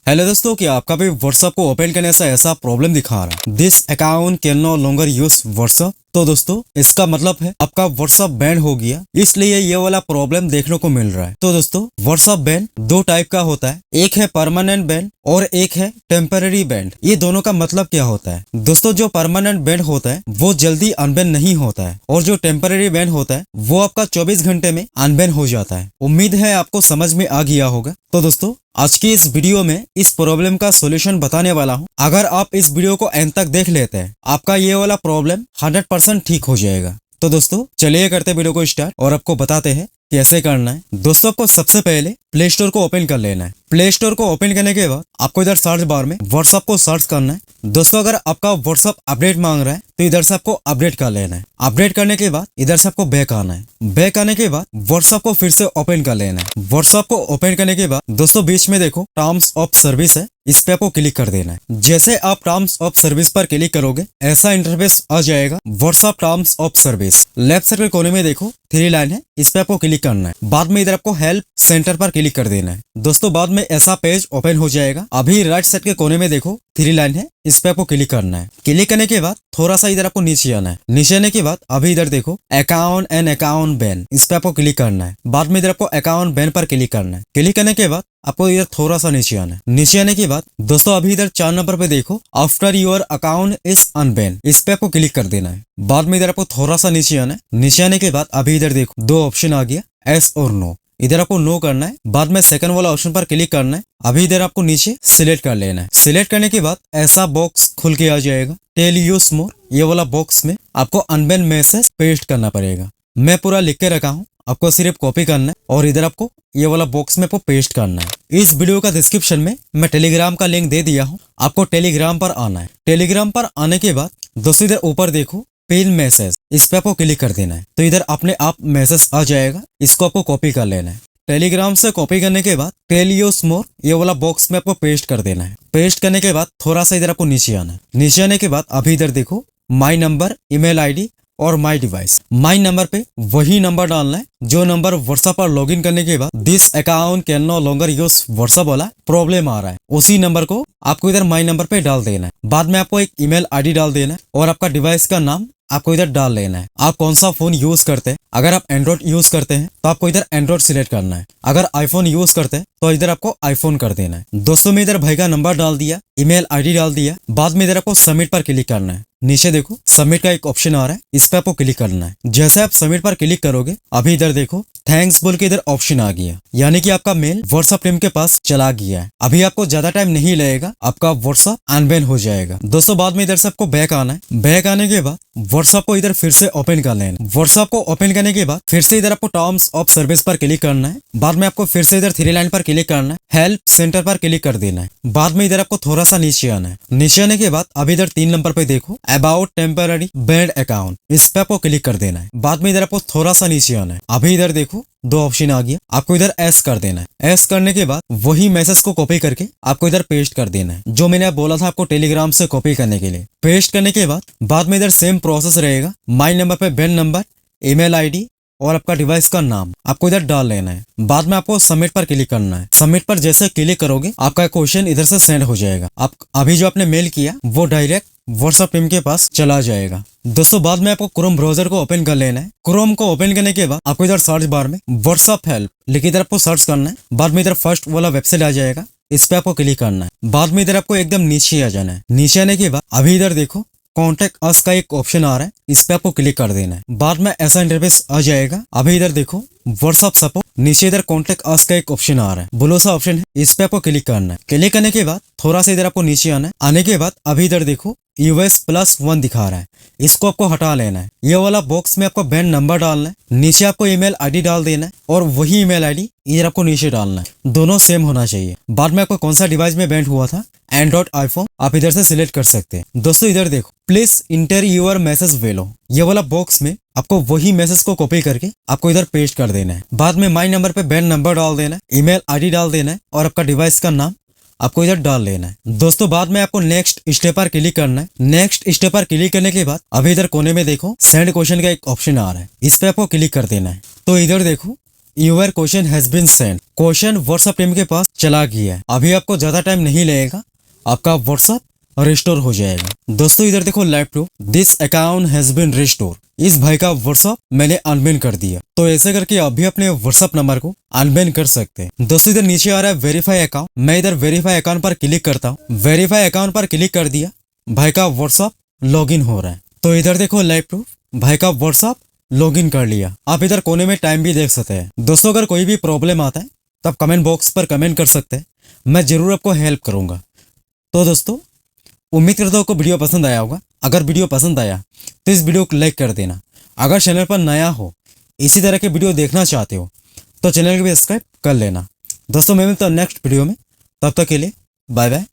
Hello दोस्तों, क्या आपका भी व्हाट्सएप को ओपन करने से ऐसा प्रॉब्लम दिखा रहा है? This account can no longer use WhatsApp. तो दोस्तों, इसका मतलब है आपका व्हाट्सएप बैन हो गया, इसलिए ये वाला प्रॉब्लम देखने को मिल रहा है। तो दोस्तों, व्हाट्सएप बैन दो टाइप का होता है, एक है परमानेंट बैन और एक है टेम्पररी बैन। ये दोनों का मतलब क्या होता है? दोस्तों, जो परमानेंट बैन होता है वो जल्दी अनबैन नहीं होता है, और जो टेम्पररी बैन होता है वो आपका 24 घंटे में अनबैन हो जाता है। उम्मीद है आपको समझ में आ गया होगा। तो दोस्तों, आज की इस वीडियो में इस प्रॉब्लम का सॉल्यूशन बताने वाला हूं। अगर आप इस वीडियो को एंड तक देख लेते हैं, आपका ये वाला प्रॉब्लम 100% ठीक हो जाएगा। तो दोस्तों, चलिए करते वीडियो को स्टार्ट और आपको बताते हैं कैसे करना है। दोस्तों, आपको सबसे पहले प्ले स्टोर को ओपन कर लेना है। प्ले स्टोर को ओपन करने के बाद आपको इधर सर्च बार में व्हाट्सएप को सर्च करना है। दोस्तों, अगर आपका व्हाट्सएप अपडेट मांग रहा है तो इधर से आपको अपडेट कर लेना है। अपडेट करने के बाद इधर से आपको बैक आना है। बैक आने के बाद व्हाट्सएप को फिर से ओपन कर लेना है। व्हाट्सएप को ओपन करने के बाद दोस्तों, बीच में देखो टर्म्स ऑफ सर्विस है, इस पे आपको क्लिक कर देना है। जैसे आप टर्म्स ऑफ सर्विस पर क्लिक करोगे ऐसा इंटरफेस आ जाएगा, WhatsApp terms of service. Left side के कोने में देखो 3 लाइन है, इस पे आपको क्लिक करना है। बाद में इधर आपको हेल्प सेंटर पर क्लिक कर देना है। दोस्तों, बाद में ऐसा पेज ओपन हो जाएगा। अभी राइट साइड के कोने में देखो 3 लाइन है, इस पे आपको क्लिक करना है। क्लिक करने के बाद थोड़ा सा इधर आपको नीचे आना है। नीचे आने के बाद अभी इधर देखो अकाउंट एंड अकाउंट बैन, इस पे आपको क्लिक करना है। बाद में इधर आपको अकाउंट बैन पर क्लिक करना है। क्लिक करने के बाद आपको इधर थोड़ा सा नीचे आना है। नीचे आने के बाद दोस्तों, अभी इधर 4 नंबर पे देखो after your account is unban, इस पे आपको क्लिक कर देना है। बाद में इधर आपको थोड़ा सा नीचे आना है। नीचे आने के बाद अभी इधर देखो 2 ऑप्शन आ गया, एस और नो। इधर आपको नो करना है। बाद में सेकंड वाला ऑप्शन पर क्लिक करना है। अभी इधर आपको नीचे सिलेक्ट कर लेना है। सिलेक्ट करने के बाद ऐसा बॉक्स खुल के आ जाएगा, टेल यूज मोर। ये वाला बॉक्स में आपको अनबैन मैसेज पेस्ट करना पड़ेगा। मैं पूरा लिख के रखा हूँ, आपको सिर्फ कॉपी करना है और इधर आपको ये वाला बॉक्स में आपको पेस्ट करना है। इस वीडियो का डिस्क्रिप्शन में मैं टेलीग्राम का लिंक दे दिया हूँ, आपको टेलीग्राम पर आना है। टेलीग्राम पर आने के बाद दोस्तों, इधर ऊपर देखो पिन मैसेज, इस पे आपको क्लिक कर देना है। तो इधर अपने आप मैसेज आ जाएगा, इसको आपको कॉपी कर लेना है। टेलीग्राम से कॉपी करने के बाद टेल यूज मोर ये वाला बॉक्स में आपको पेस्ट कर देना है। पेस्ट करने के बाद थोड़ा सा इधर आपको नीचे आना है। नीचे आने के बाद अभी इधर देखो माई नंबर, ईमेल आईडी और माई डिवाइस। माई नंबर पे वही नंबर डालना है जो नंबर व्हाट्सएप पर लॉगिन करने के बाद this account can no longer use WhatsApp वाला प्रॉब्लम आ रहा है, उसी नंबर को आपको इधर माई नंबर पे डाल देना है। बाद में आपको एक ईमेल आईडी डाल देना है और आपका डिवाइस का नाम आपको इधर डाल लेना है। आप कौन सा फोन यूज करते हैं? अगर आप एंड्रॉइड यूज करते हैं तो आपको इधर एंड्रॉइड सिलेक्ट करना है। अगर आईफोन यूज करते हैं तो इधर आपको आईफोन कर देना है। दोस्तों, मैं इधर भाई का नंबर डाल दिया, ईमेल आईडी डाल दिया। बाद में इधर आपको सबमिट पर क्लिक करना है। नीचे देखो सबमिट का एक ऑप्शन आ रहा है, इस पे आपको क्लिक करना है। जैसे आप सबमिट पर क्लिक करोगे अभी इधर देखो थैंक्स बोल के इधर ऑप्शन आ गया, यानी कि आपका मेल व्हाट्सएप टीम के पास चला गया है। अभी आपको ज्यादा टाइम नहीं लगेगा, आपका व्हाट्सएप अनबैन हो जाएगा। दोस्तों, बाद में इधर से आपको बैक आना है। बैक आने के बाद व्हाट्सएप को इधर फिर से ओपन कर लेना है। व्हाट्सएप को ओपन करने के बाद फिर से इधर आपको टर्म्स ऑफ सर्विस पर क्लिक करना है। बाद में आपको फिर से इधर 3 लाइन पर क्लिक करना है, हेल्प सेंटर पर क्लिक कर देना है। बाद में इधर आपको थोड़ा सा नीचे आना है। नीचे आने के बाद अभी इधर 3 नंबर पे देखो अबाउट टेम्पररी बैन्ड अकाउंट, इस पे आपको क्लिक कर देना है। बाद में इधर आपको थोड़ा सा नीचे आना है। अभी इधर देखो 2 ऑप्शन आ गया, आपको इधर एस कर देना है। एस करने के बाद वही मैसेज को कॉपी करके आपको इधर पेस्ट कर देना है, जो मैंने बोला था आपको टेलीग्राम से कॉपी करने के लिए। पेस्ट करने के बाद में इधर सेम प्रोसेस रहेगा। माई नंबर पे बैन नंबर, ईमेल आईडी और आपका डिवाइस का नाम आपको इधर डाल लेना है। बाद में आपको सबमिट पर क्लिक करना है। सबमिट पर जैसे क्लिक करोगे आपका क्वेश्चन इधर से सेंड हो जाएगा। आप अभी जो आपने मेल किया वो डायरेक्ट व्हाट्सएप टीम के पास चला जाएगा। दोस्तों, बाद में आपको क्रोम ब्राउजर को ओपन कर लेना है। क्रोम को ओपन करने के बाद आपको इधर सर्च बार में व्हाट्सएप हेल्प लिख इधर आपको सर्च करना है। बाद में इधर फर्स्ट वाला वेबसाइट आ जाएगा, इस पे आपको क्लिक करना है। बाद में इधर आपको एकदम नीचे आ जाना है। नीचे आने के बाद अभी इधर देखो कॉन्टेक्ट अस का एक ऑप्शन आ रहा है, इस पे आपको क्लिक कर देना है। बाद में ऐसा इंटरफेस आ जाएगा। अभी इधर देखो व्हाट्सएप सपोर्ट, नीचे इधर कॉन्टेक्ट अस का एक ऑप्शन आ रहा है, ब्लू सा ऑप्शन है, इस पे आपको क्लिक करना है। क्लिक करने के बाद थोड़ा सा इधर आपको नीचे आना है। आने के बाद अभी इधर देखो US+1 दिखा रहा है, इसको आपको हटा लेना है। ये वाला बॉक्स में आपको बैन नंबर डालना है, नीचे आपको ईमेल आईडी डाल देना है और वही ईमेल आईडी इधर आपको नीचे डालना है। दोनों सेम होना चाहिए। बाद में आपको कौन सा डिवाइस में बैन हुआ था, एंड्रॉइड आईफोन, आप इधर से सिलेक्ट कर सकते हैं। दोस्तों, इधर देखो प्लीज इंटर यूर मैसेज वेलो, ये वाला बॉक्स में आपको वही मैसेज को कॉपी करके आपको इधर पेस्ट कर देना है। बाद में माई नंबर पे बैन नंबर डाल देना है, ईमेल आईडी डाल देना है और आपका डिवाइस का नाम आपको इधर डाल लेना है। दोस्तों, बाद में आपको नेक्स्ट स्टेप पर क्लिक करना है। नेक्स्ट स्टेप पर क्लिक करने के बाद अभी इधर कोने में देखो सेंड क्वेश्चन का एक ऑप्शन आ रहा है, इस पे आपको क्लिक कर देना है। तो इधर देखो your question has been send, question WhatsApp team के पास चला गया है। अभी आपको ज्यादा टाइम नहीं लगेगा, आपका व्हाट्सएप रिस्टोर हो जाएगा। दोस्तों इधर देखो live proof, this account has been restore. इस भाई का व्हाट्सएप मैंने अनबैन कर दिया। तो ऐसे करके अभी अपने व्हाट्सएप नंबर को अनबैन कर सकते हैं। दोस्तों इधर नीचे आ रहा है वेरीफाई अकाउंट, मैं इधर वेरीफाई अकाउंट पर क्लिक करता हूँ। वेरीफाई अकाउंट पर क्लिक कर दिया, भाई का व्हाट्सएप लॉगिन हो रहा है। तो इधर देखो लाइव प्रूफ, भाई का व्हाट्सएप लॉगिन कर लिया। आप इधर कोने में टाइम भी देख सकते हैं। दोस्तों अगर कोई भी प्रॉब्लम आता है तो आप कमेंट बॉक्स पर कमेंट कर सकते हैं, मैं जरूर आपको हेल्प करूंगा। तो दोस्तों उम्मीद करता हूं आपको वीडियो पसंद आया होगा। अगर वीडियो पसंद आया तो इस वीडियो को लाइक कर देना। अगर चैनल पर नया हो, इसी तरह के वीडियो देखना चाहते हो तो चैनल को भी सब्सक्राइब कर लेना। दोस्तों मैं मिलता हूं नेक्स्ट वीडियो में, तब तक के लिए बाय बाय।